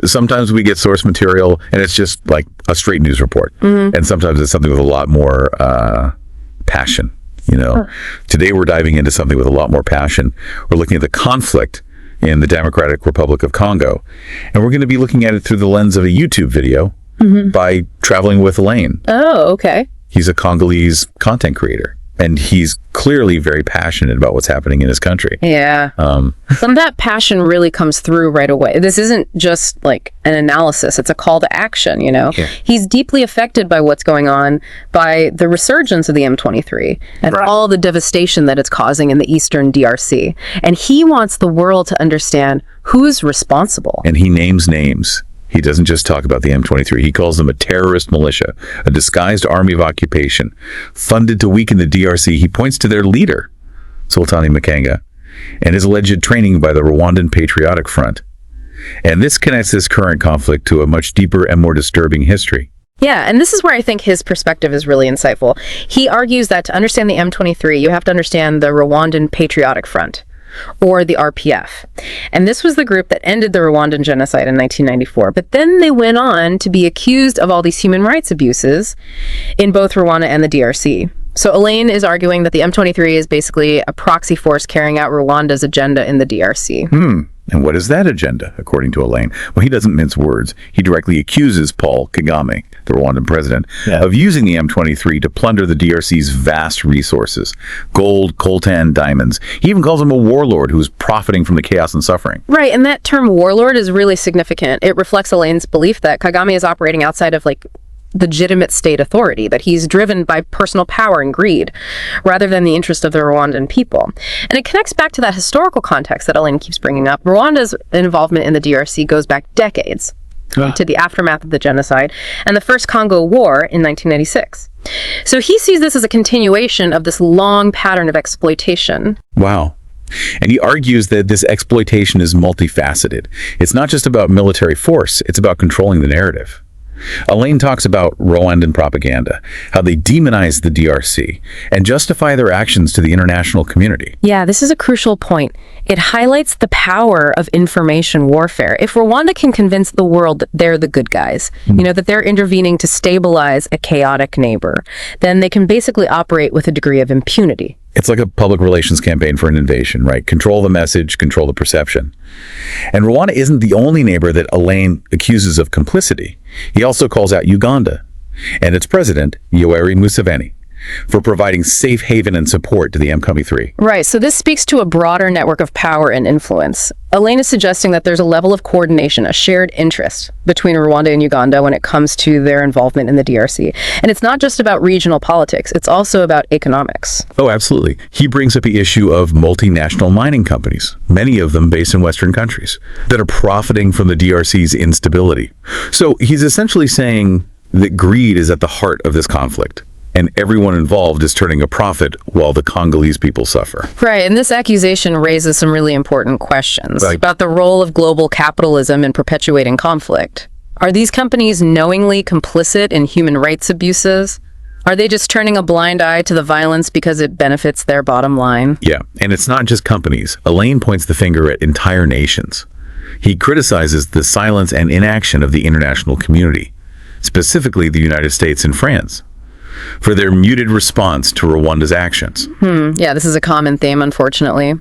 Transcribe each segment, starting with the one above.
sometimes we get source material and it's just like a straight news report. And sometimes it's something with a lot more passion. Today we're diving into something with a lot more passion. We're looking at the conflict in the Democratic Republic of Congo. And we're going to be looking at it through the lens of a YouTube video by Traveling with Elaine. Oh, okay. He's a Congolese content creator. And he's clearly very passionate about what's happening in his country. Yeah. Some of that passion really comes through right away. This isn't just like an analysis. It's a call to action, Yeah. He's deeply affected by what's going on, by the resurgence of the M23 and all the devastation that it's causing in the eastern DRC. And he wants the world to understand who's responsible. And he names names. He doesn't just talk about the M23. He calls them a terrorist militia, a disguised army of occupation, funded to weaken the DRC. He points to their leader, Sultani Makenga, and his alleged training by the Rwandan Patriotic Front. And this connects this current conflict to a much deeper and more disturbing history. Yeah, and this is where I think his perspective is really insightful. He argues that to understand the M23, you have to understand the Rwandan Patriotic Front, or the RPF. And this was the group that ended the Rwandan genocide in 1994. But then they went on to be accused of all these human rights abuses in both Rwanda and the DRC. So Elaine is arguing that the M23 is basically a proxy force carrying out Rwanda's agenda in the DRC. And what is that agenda, according to Elaine? Well, he doesn't mince words. He directly accuses Paul Kagame, the Rwandan president, of using the M23 to plunder the DRC's vast resources. Gold, coltan, diamonds. He even calls him a warlord who's profiting from the chaos and suffering. Right, and that term warlord is really significant. It reflects Elaine's belief that Kagame is operating outside of legitimate state authority, that he's driven by personal power and greed rather than the interest of the Rwandan people. And it connects back to that historical context that Elaine keeps bringing up. Rwanda's involvement in the DRC goes back decades to the aftermath of the genocide and the First Congo War in 1996. So he sees this as a continuation of this long pattern of exploitation. Wow. And he argues that this exploitation is multifaceted. It's not just about military force, it's about controlling the narrative. Elaine talks about Rwandan propaganda, how they demonize the DRC and justify their actions to the international community. Yeah, this is a crucial point. It highlights the power of information warfare. If Rwanda can convince the world that they're the good guys, that they're intervening to stabilize a chaotic neighbor, then they can basically operate with a degree of impunity. It's like a public relations campaign for an invasion, right? Control the message, control the perception. And Rwanda isn't the only neighbor that Elaine accuses of complicity. He also calls out Uganda and its president, Yoweri Museveni, for providing safe haven and support to the M23. Right, so this speaks to a broader network of power and influence. Elaine is suggesting that there's a level of coordination, a shared interest between Rwanda and Uganda when it comes to their involvement in the DRC. And it's not just about regional politics, it's also about economics. Oh, absolutely. He brings up the issue of multinational mining companies, many of them based in Western countries, that are profiting from the DRC's instability. So he's essentially saying that greed is at the heart of this conflict, and everyone involved is turning a profit while the Congolese people suffer. Right, and this accusation raises some really important questions about the role of global capitalism in perpetuating conflict. Are these companies knowingly complicit in human rights abuses? Are they just turning a blind eye to the violence because it benefits their bottom line? Yeah, and it's not just companies. Elaine points the finger at entire nations. He criticizes the silence and inaction of the international community, specifically the United States and France, for their muted response to Rwanda's actions. Yeah, this is a common theme, unfortunately.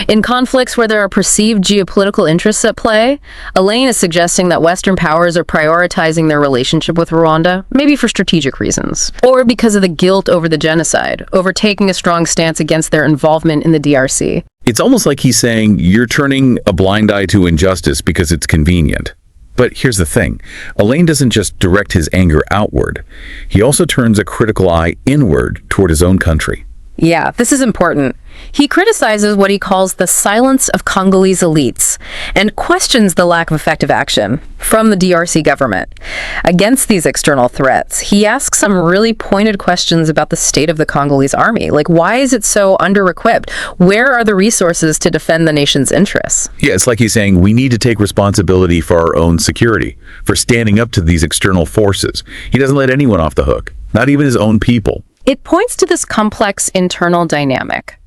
In conflicts where there are perceived geopolitical interests at play, Elaine is suggesting that Western powers are prioritizing their relationship with Rwanda, maybe for strategic reasons, or because of the guilt over the genocide, over taking a strong stance against their involvement in the DRC. It's almost like he's saying, you're turning a blind eye to injustice because it's convenient. But here's the thing. Elaine doesn't just direct his anger outward. He also turns a critical eye inward toward his own country. Yeah, this is important. He criticizes what he calls the silence of Congolese elites and questions the lack of effective action from the DRC government against these external threats. He asks some really pointed questions about the state of the Congolese army. Like, why is it so under-equipped? Where are the resources to defend the nation's interests? Yeah, it's like he's saying we need to take responsibility for our own security, for standing up to these external forces. He doesn't let anyone off the hook, not even his own people. It points to this complex internal dynamic.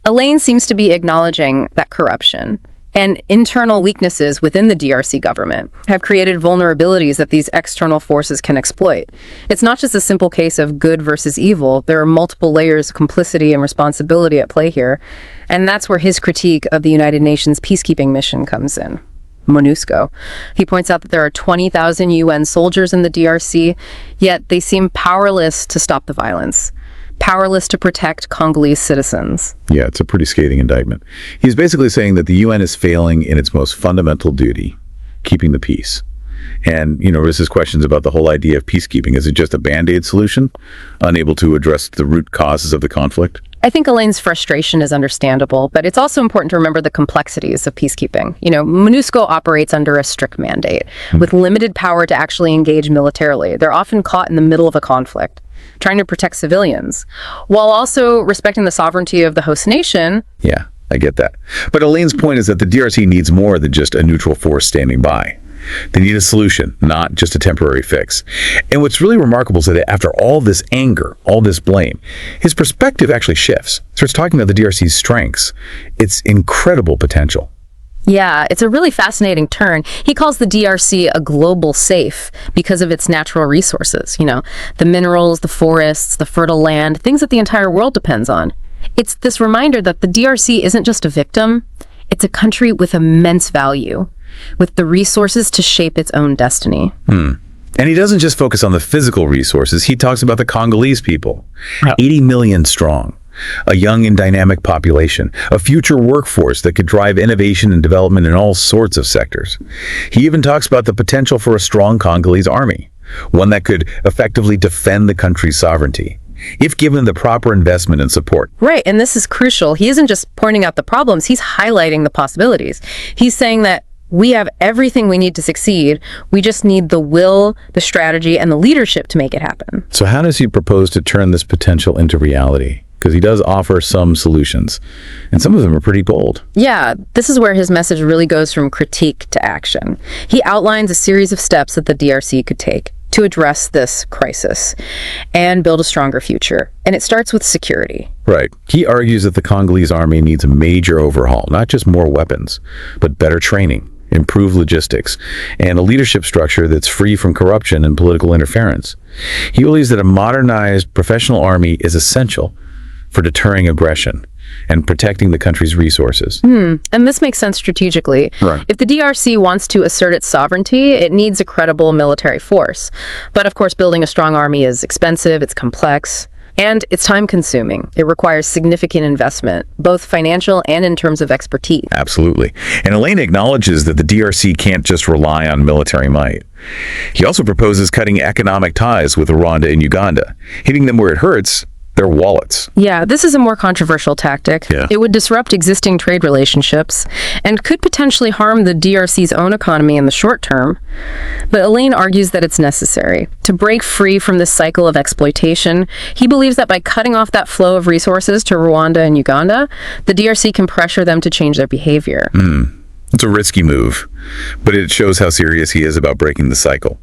Elaine seems to be acknowledging that corruption, And internal weaknesses within the DRC government have created vulnerabilities that these external forces can exploit. It's not just a simple case of good versus evil. There are multiple layers of complicity and responsibility at play here. And that's where his critique of the United Nations peacekeeping mission comes in. MONUSCO. He points out that there are 20,000 UN soldiers in the DRC, yet they seem powerless to stop the violence. Powerless to protect Congolese citizens. Yeah, it's a pretty scathing indictment. He's basically saying that the UN is failing in its most fundamental duty, keeping the peace. And, there's his questions about the whole idea of peacekeeping. Is it just a Band-Aid solution, unable to address the root causes of the conflict? I think Elaine's frustration is understandable, but it's also important to remember the complexities of peacekeeping. MONUSCO operates under a strict mandate, with limited power to actually engage militarily. They're often caught in the middle of a conflict, trying to protect civilians, while also respecting the sovereignty of the host nation. Yeah, I get that. But Elaine's point is that the DRC needs more than just a neutral force standing by. They need a solution, not just a temporary fix. And what's really remarkable is that after all this anger, all this blame, his perspective actually shifts. Starts talking about the DRC's strengths, its incredible potential. Yeah, it's a really fascinating turn. He calls the DRC a global safe because of its natural resources, the minerals, the forests, the fertile land, things that the entire world depends on. It's this reminder that the DRC isn't just a victim, it's a country with immense value, with the resources to shape its own destiny. And he doesn't just focus on the physical resources, he talks about the Congolese people, 80 million strong. A young and dynamic population, a future workforce that could drive innovation and development in all sorts of sectors. He even talks about the potential for a strong Congolese army, one that could effectively defend the country's sovereignty, if given the proper investment and support. Right, and this is crucial. He isn't just pointing out the problems, he's highlighting the possibilities. He's saying that we have everything we need to succeed. We just need the will, the strategy, and the leadership to make it happen. So how does he propose to turn this potential into reality? Because he does offer some solutions, and some of them are pretty bold. Yeah, this is where his message really goes from critique to action. He outlines a series of steps that the DRC could take to address this crisis and build a stronger future. And it starts with security. Right. He argues that the Congolese army needs a major overhaul, not just more weapons, but better training, improved logistics, and a leadership structure that's free from corruption and political interference. He believes that a modernized professional army is essential for deterring aggression and protecting the country's resources. And this makes sense strategically. Right. If the DRC wants to assert its sovereignty, it needs a credible military force. But of course, building a strong army is expensive, it's complex, and it's time-consuming. It requires significant investment, both financial and in terms of expertise. Absolutely. And Elaine acknowledges that the DRC can't just rely on military might. He also proposes cutting economic ties with Rwanda and Uganda, hitting them where it hurts, their wallets. Yeah, this is a more controversial tactic. Yeah. It would disrupt existing trade relationships and could potentially harm the DRC's own economy in the short term. But Elaine argues that it's necessary. To break free from this cycle of exploitation, he believes that by cutting off that flow of resources to Rwanda and Uganda, the DRC can pressure them to change their behavior. It's a risky move, but it shows how serious he is about breaking the cycle.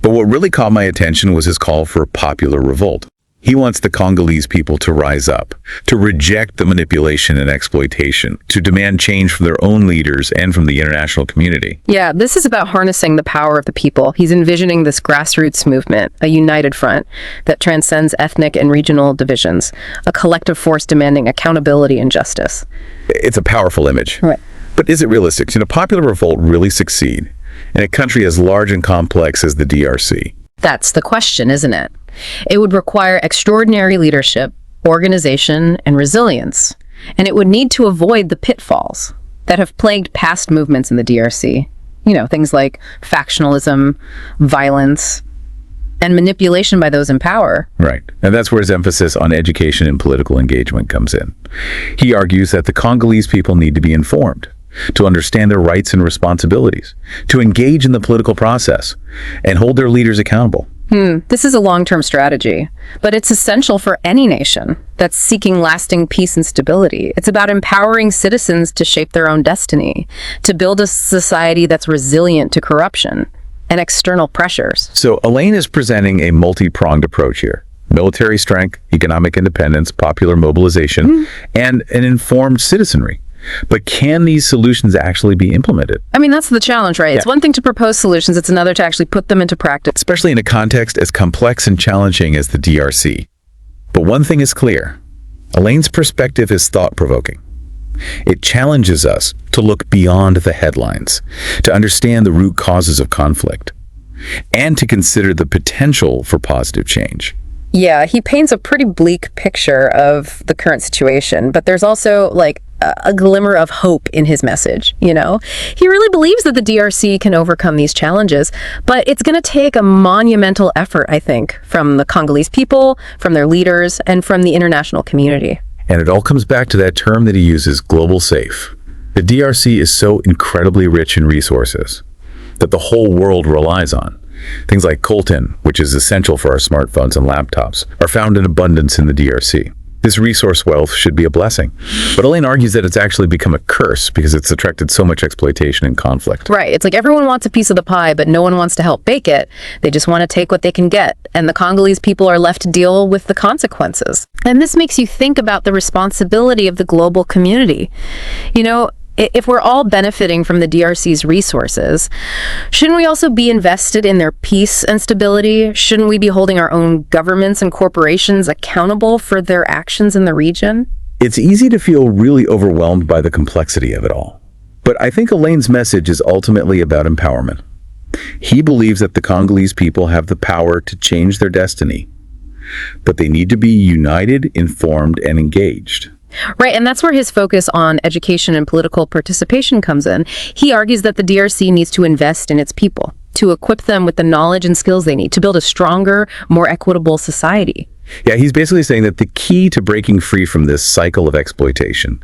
But what really caught my attention was his call for a popular revolt. He wants the Congolese people to rise up, to reject the manipulation and exploitation, to demand change from their own leaders and from the international community. Yeah, this is about harnessing the power of the people. He's envisioning this grassroots movement, a united front that transcends ethnic and regional divisions, a collective force demanding accountability and justice. It's a powerful image. Right. But is it realistic? Can a popular revolt really succeed in a country as large and complex as the DRC? That's the question, isn't it? It would require extraordinary leadership, organization, and resilience. And it would need to avoid the pitfalls that have plagued past movements in the DRC. Things like factionalism, violence, and manipulation by those in power. Right. And that's where his emphasis on education and political engagement comes in. He argues that the Congolese people need to be informed, to understand their rights and responsibilities, to engage in the political process, and hold their leaders accountable. This is a long-term strategy, but it's essential for any nation that's seeking lasting peace and stability. It's about empowering citizens to shape their own destiny, to build a society that's resilient to corruption and external pressures. So Elaine is presenting a multi-pronged approach here. Military strength, economic independence, popular mobilization, and an informed citizenry. But can these solutions actually be implemented? I mean, that's the challenge, right? It's one thing to propose solutions, it's another to actually put them into practice. Especially in a context as complex and challenging as the DRC. But one thing is clear. Elaine's perspective is thought-provoking. It challenges us to look beyond the headlines, to understand the root causes of conflict, and to consider the potential for positive change. Yeah, he paints a pretty bleak picture of the current situation, but there's also like a glimmer of hope in his message, you know? He really believes that the DRC can overcome these challenges, but it's going to take a monumental effort, I think, from the Congolese people, from their leaders, and from the international community. And it all comes back to that term that he uses, global safe. The DRC is so incredibly rich in resources that the whole world relies on. Things like coltan, which is essential for our smartphones and laptops, are found in abundance in the DRC. This resource wealth should be a blessing. But Elaine argues that it's actually become a curse because it's attracted so much exploitation and conflict. Right. It's like everyone wants a piece of the pie, but no one wants to help bake it. They just want to take what they can get. And the Congolese people are left to deal with the consequences. And this makes you think about the responsibility of the global community. You know, if we're all benefiting from the DRC's resources, shouldn't we also be invested in their peace and stability? Shouldn't we be holding our own governments and corporations accountable for their actions in the region? It's easy to feel really overwhelmed by the complexity of it all. But I think Elaine's message is ultimately about empowerment. He believes that the Congolese people have the power to change their destiny, but they need to be united, informed, and engaged. Right, and that's where his focus on education and political participation comes in. He argues that the DRC needs to invest in its people, to equip them with the knowledge and skills they need to build a stronger, more equitable society. Yeah, he's basically saying that the key to breaking free from this cycle of exploitation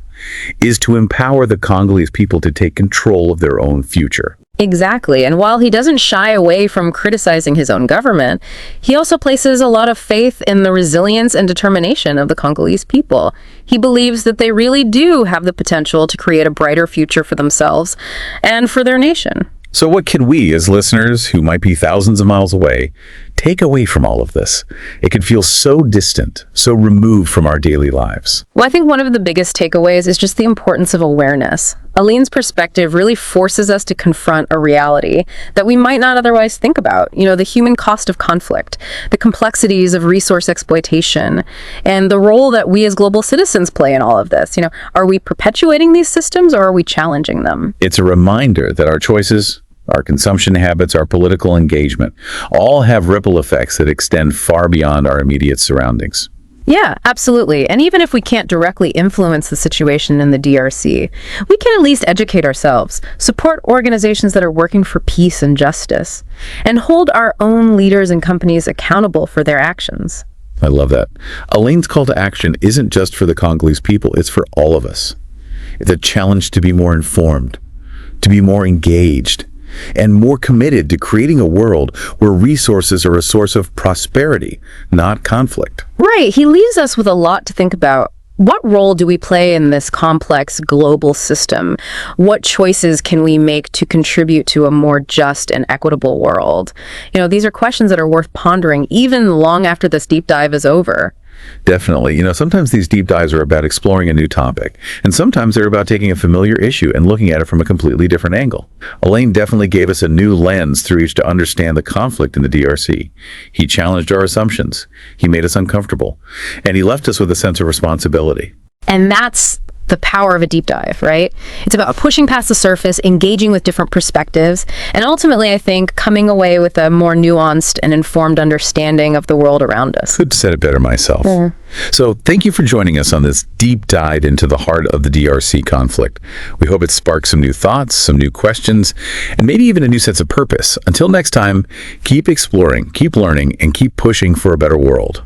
is to empower the Congolese people to take control of their own future. Exactly. And while he doesn't shy away from criticizing his own government, he also places a lot of faith in the resilience and determination of the Congolese people. He believes that they really do have the potential to create a brighter future for themselves and for their nation. So what can we, as listeners who might be thousands of miles away, take away from all of this? It can feel so distant, so removed from our daily lives. Well, I think one of the biggest takeaways is just the importance of awareness. Elaine's perspective really forces us to confront a reality that we might not otherwise think about. You know, the human cost of conflict, the complexities of resource exploitation, and the role that we as global citizens play in all of this. You know, are we perpetuating these systems or are we challenging them? It's a reminder that our choices, our consumption habits, our political engagement, all have ripple effects that extend far beyond our immediate surroundings. Yeah, absolutely. And even if we can't directly influence the situation in the DRC, we can at least educate ourselves, support organizations that are working for peace and justice, and hold our own leaders and companies accountable for their actions. I love that. Elaine's call to action isn't just for the Congolese people, it's for all of us. It's a challenge to be more informed, to be more engaged, and more committed to creating a world where resources are a source of prosperity, not conflict. Right. He leaves us with a lot to think about. What role do we play in this complex global system? What choices can we make to contribute to a more just and equitable world? You know, these are questions that are worth pondering even long after this deep dive is over. Definitely. You know, sometimes these deep dives are about exploring a new topic, and sometimes they're about taking a familiar issue and looking at it from a completely different angle. Elaine definitely gave us a new lens through which to understand the conflict in the DRC. He challenged our assumptions, he made us uncomfortable, and he left us with a sense of responsibility. And that's the power of a deep dive, right? It's about pushing past the surface, engaging with different perspectives, and ultimately, I think, coming away with a more nuanced and informed understanding of the world around us. Couldn't have said it better myself. Yeah. So thank you for joining us on this deep dive into the heart of the DRC conflict. We hope it sparks some new thoughts, some new questions, and maybe even a new sense of purpose. Until next time, keep exploring, keep learning, and keep pushing for a better world.